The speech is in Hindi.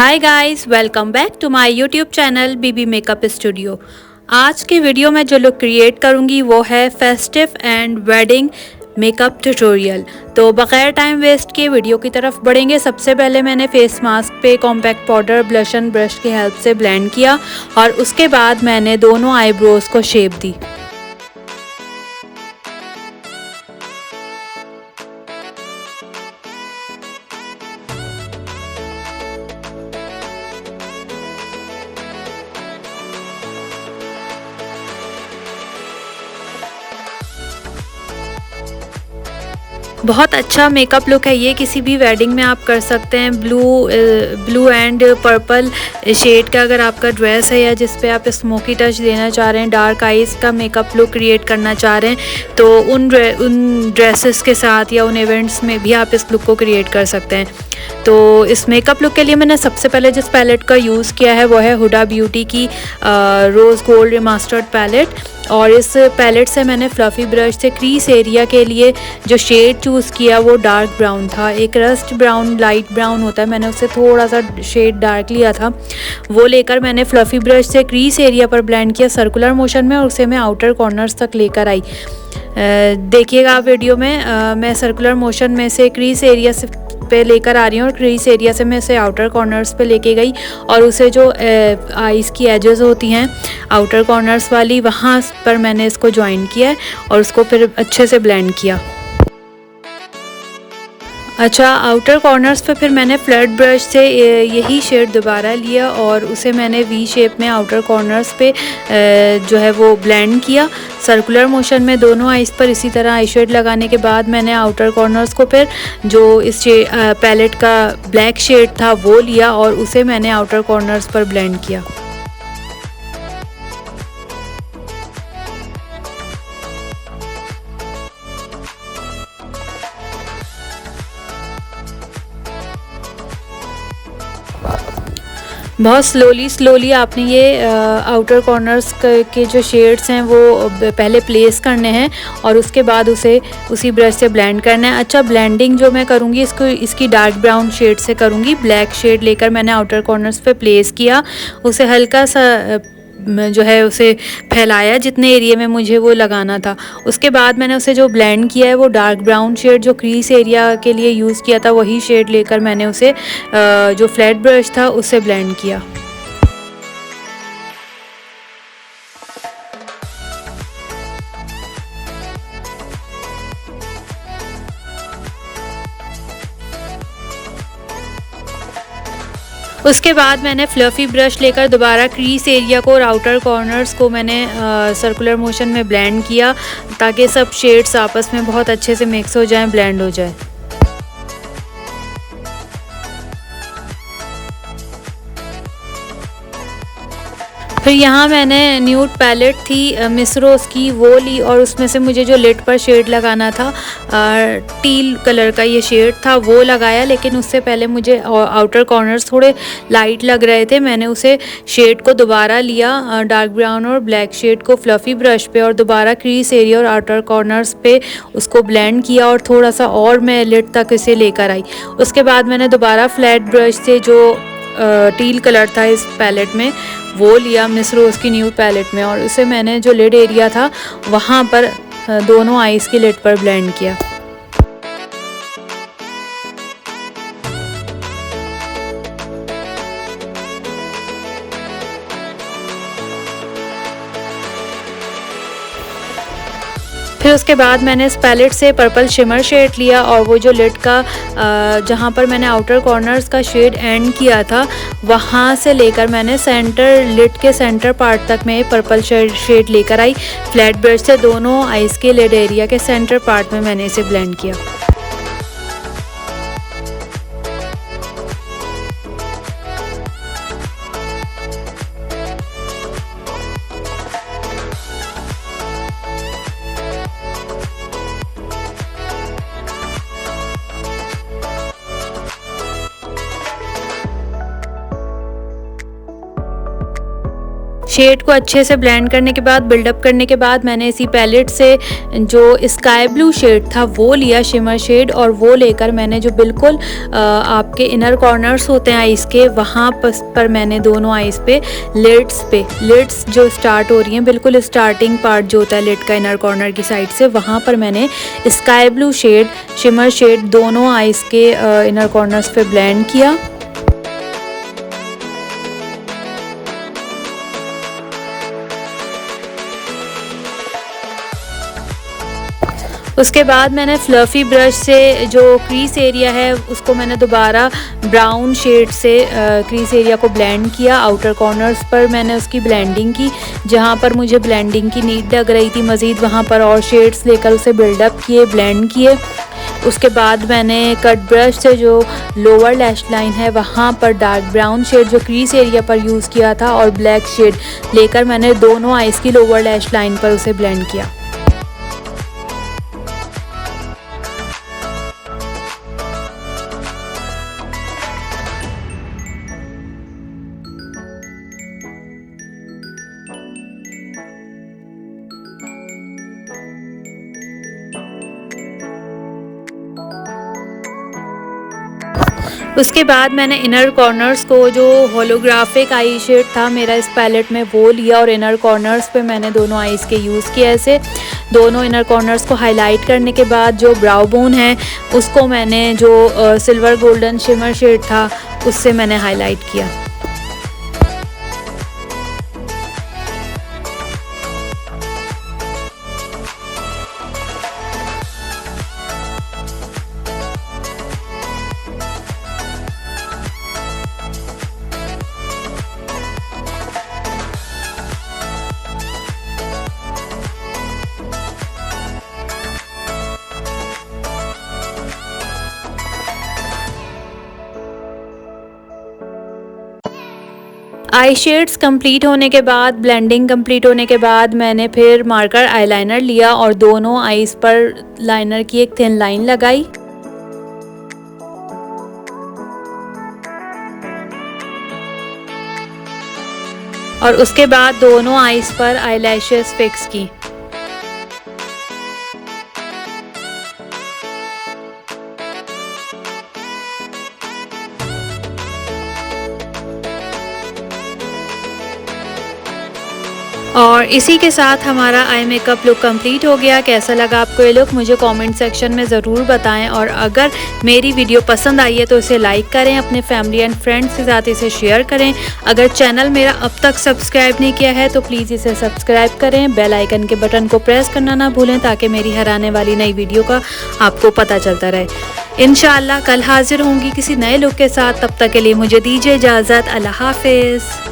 Hi guys, welcome back to my YouTube channel BB makeup studio. आज के वीडियो में जो लुक क्रिएट करूंगी वो है festive and wedding makeup tutorial. तो बगैर टाइम वेस्ट के वीडियो की तरफ बढ़ेंगे। सबसे पहले मैंने फेस मास्क पे कॉम्पैक्ट पाउडर ब्लशन ब्रश की हेल्प से ब्लेंड किया और उसके बाद मैंने दोनों आईब्रोज को शेप दी। बहुत अच्छा मेकअप लुक है ये, किसी भी वेडिंग में आप कर सकते हैं। ब्लू एंड पर्पल शेड का अगर आपका ड्रेस है या जिस पे आप स्मोकी टच देना चाह रहे हैं, डार्क आइज का मेकअप लुक क्रिएट करना चाह रहे हैं, तो उन ड्रेसेस के साथ या उन इवेंट्स में भी आप इस लुक को क्रिएट कर सकते हैं। तो इस मेकअप लुक के लिए मैंने सबसे पहले जिस पैलेट का यूज़ किया है वो है हुडा ब्यूटी की रोज़ गोल्ड रिमास्टर्ड पैलेट। और इस पैलेट से मैंने फ्लफ़ी ब्रश से क्रीज एरिया के लिए जो शेड चूज़ किया वो डार्क ब्राउन था। एक रस्ट ब्राउन लाइट ब्राउन होता है, मैंने उससे थोड़ा सा शेड डार्क लिया था। वो लेकर मैंने फ्लफ़ी ब्रश से क्रीज एरिया पर ब्लेंड किया सर्कुलर मोशन में और उसे मैं आउटर कॉर्नर्स तक लेकर आई। देखिएगा आप वीडियो में मैं सर्कुलर मोशन में से क्रीज एरिया से पे लेकर आ रही हूँ और क्रीज एरिया से मैं इसे आउटर कॉर्नर्स पे लेके गई और उसे जो आईज़ की एजेस होती हैं आउटर कॉर्नर्स वाली, वहाँ पर मैंने इसको ज्वाइन किया है और उसको फिर अच्छे से ब्लेंड किया। अच्छा, आउटर कॉर्नर्स पे फिर मैंने फ्लैट ब्रश से यही शेड दोबारा लिया और उसे मैंने वी शेप में आउटर कॉर्नर्स पे जो है वो ब्लेंड किया सर्कुलर मोशन में दोनों आईज पर। इसी तरह आई शेड लगाने के बाद मैंने आउटर कॉर्नर्स को फिर जो इस पैलेट का ब्लैक शेड था वो लिया और उसे मैंने आउटर कॉर्नर्स पर ब्लेंड किया। बहुत स्लोली आपने ये आउटर कॉर्नर्स के जो शेड्स हैं वो पहले प्लेस करने हैं और उसके बाद उसे उसी ब्रश से ब्लेंड करना है। अच्छा, ब्लेंडिंग जो मैं करूँगी इसकी डार्क ब्राउन शेड से करूँगी। ब्लैक शेड लेकर मैंने आउटर कॉर्नर्स पे प्लेस किया, उसे हल्का सा जो है उसे फैलाया जितने एरिया में मुझे वो लगाना था। उसके बाद मैंने उसे जो ब्लेंड किया है वो डार्क ब्राउन शेड जो क्रीज एरिया के लिए यूज़ किया था वही शेड लेकर मैंने उसे जो फ्लैट ब्रश था उससे ब्लेंड किया। उसके बाद मैंने फ्लफ़ी ब्रश लेकर दोबारा क्रीज एरिया को और आउटर कॉर्नर्स को मैंने सर्कुलर मोशन में ब्लेंड किया ताकि सब शेड्स आपस में बहुत अच्छे से मिक्स हो जाएं, ब्लेंड हो जाए। फिर यहाँ मैंने न्यूड पैलेट थी मिस रोज़ की वो ली और उसमें से मुझे जो लिड पर शेड लगाना था टील कलर का ये शेड था वो लगाया, लेकिन उससे पहले मुझे आउटर कॉर्नर्स थोड़े लाइट लग रहे थे। मैंने उसे शेड को दोबारा लिया डार्क ब्राउन और ब्लैक शेड को फ्लफ़ी ब्रश पे और दोबारा क्रीज एरिया और आउटर कॉर्नर्स पे उसको ब्लेंड किया और थोड़ा सा और मैं लिड तक इसे लेकर आई। उसके बाद मैंने दोबारा फ्लैट ब्रश से जो टील कलर था इस पैलेट में वो लिया मिस रोज़ की न्यू पैलेट में और उसे मैंने जो लिड एरिया था वहाँ पर दोनों आईज की लिड पर ब्लेंड किया। फिर उसके बाद मैंने इस पैलेट से पर्पल शिमर शेड लिया और वो जो लिड का जहाँ पर मैंने आउटर कॉर्नर्स का शेड एंड किया था वहाँ से लेकर मैंने सेंटर लिड के सेंटर पार्ट तक मैं पर्पल शेड लेकर आई। फ्लैट ब्रश से दोनों आईज के लिड एरिया के सेंटर पार्ट में मैंने इसे ब्लेंड किया। शेड को अच्छे से ब्लेंड करने के बाद, बिल्डअप करने के बाद, मैंने इसी पैलेट से जो स्काई ब्लू शेड था वो लिया, शिमर शेड, और वो लेकर मैंने जो बिल्कुल आपके इनर कॉर्नर्स होते हैं आईज़ के, वहाँ पर मैंने दोनों आईज़ पे लिड्स जो स्टार्ट हो रही हैं, बिल्कुल स्टार्टिंग पार्ट जो होता है लिड का इनर कॉर्नर की साइड से, वहाँ पर मैंने sky blue shade, shimmer shade दोनों आईज़ के इनर कॉर्नर्स पे ब्लेंड किया। उसके बाद मैंने फ्लफ़ी ब्रश से जो क्रीज एरिया है उसको मैंने दोबारा ब्राउन शेड से क्रीज एरिया को ब्लेंड किया। आउटर कॉर्नर्स पर मैंने उसकी ब्लेंडिंग की, जहाँ पर मुझे ब्लेंडिंग की नीड लग रही थी मज़ीद, वहाँ पर और शेड्स लेकर उसे बिल्डअप किए, ब्लेंड किए। उसके बाद मैंने कट ब्रश से जो लोअर लैश लाइन है वहाँ पर डार्क ब्राउन शेड जो क्रीज एरिया पर यूज़ किया था और ब्लैक शेड लेकर मैंने दोनों आईज़ की लोअर लैश लाइन पर उसे ब्लेंड किया। उसके बाद मैंने इनर कॉर्नर्स को, जो होलोग्राफिक आई शेड था मेरा इस पैलेट में, वो लिया और इनर कॉर्नर्स पे मैंने दोनों आईज़ के यूज़ किया। ऐसे दोनों इनर कॉर्नर्स को हाईलाइट करने के बाद जो ब्राउ बोन है उसको मैंने जो सिल्वर गोल्डन शिमर शेड था उससे मैंने हाईलाइट किया। आई शेड्स कंप्लीट होने के बाद, ब्लेंडिंग कंप्लीट होने के बाद, मैंने फिर मार्कर आईलाइनर लिया और दोनों आईज पर लाइनर की एक थिन लाइन लगाई। और उसके बाद दोनों आईज पर आईलैशेस फिक्स की। और इसी के साथ हमारा आई मेकअप लुक कंप्लीट हो गया। कैसा लगा आपको ये लुक मुझे कमेंट सेक्शन में ज़रूर बताएं, और अगर मेरी वीडियो पसंद आई है तो इसे लाइक करें, अपने फैमिली एंड फ्रेंड्स के साथ इसे शेयर करें। अगर चैनल मेरा अब तक सब्सक्राइब नहीं किया है तो प्लीज़ इसे सब्सक्राइब करें, बेल आइकन के बटन को प्रेस करना ना भूलें ताकि मेरी हर आने वाली नई वीडियो का आपको पता चलता रहे। इंशाअल्लाह कल हाजिर होंगी किसी नए लुक के साथ। तब तक के लिए मुझे दीजिए इजाज़त। अल्लाह हाफिज़।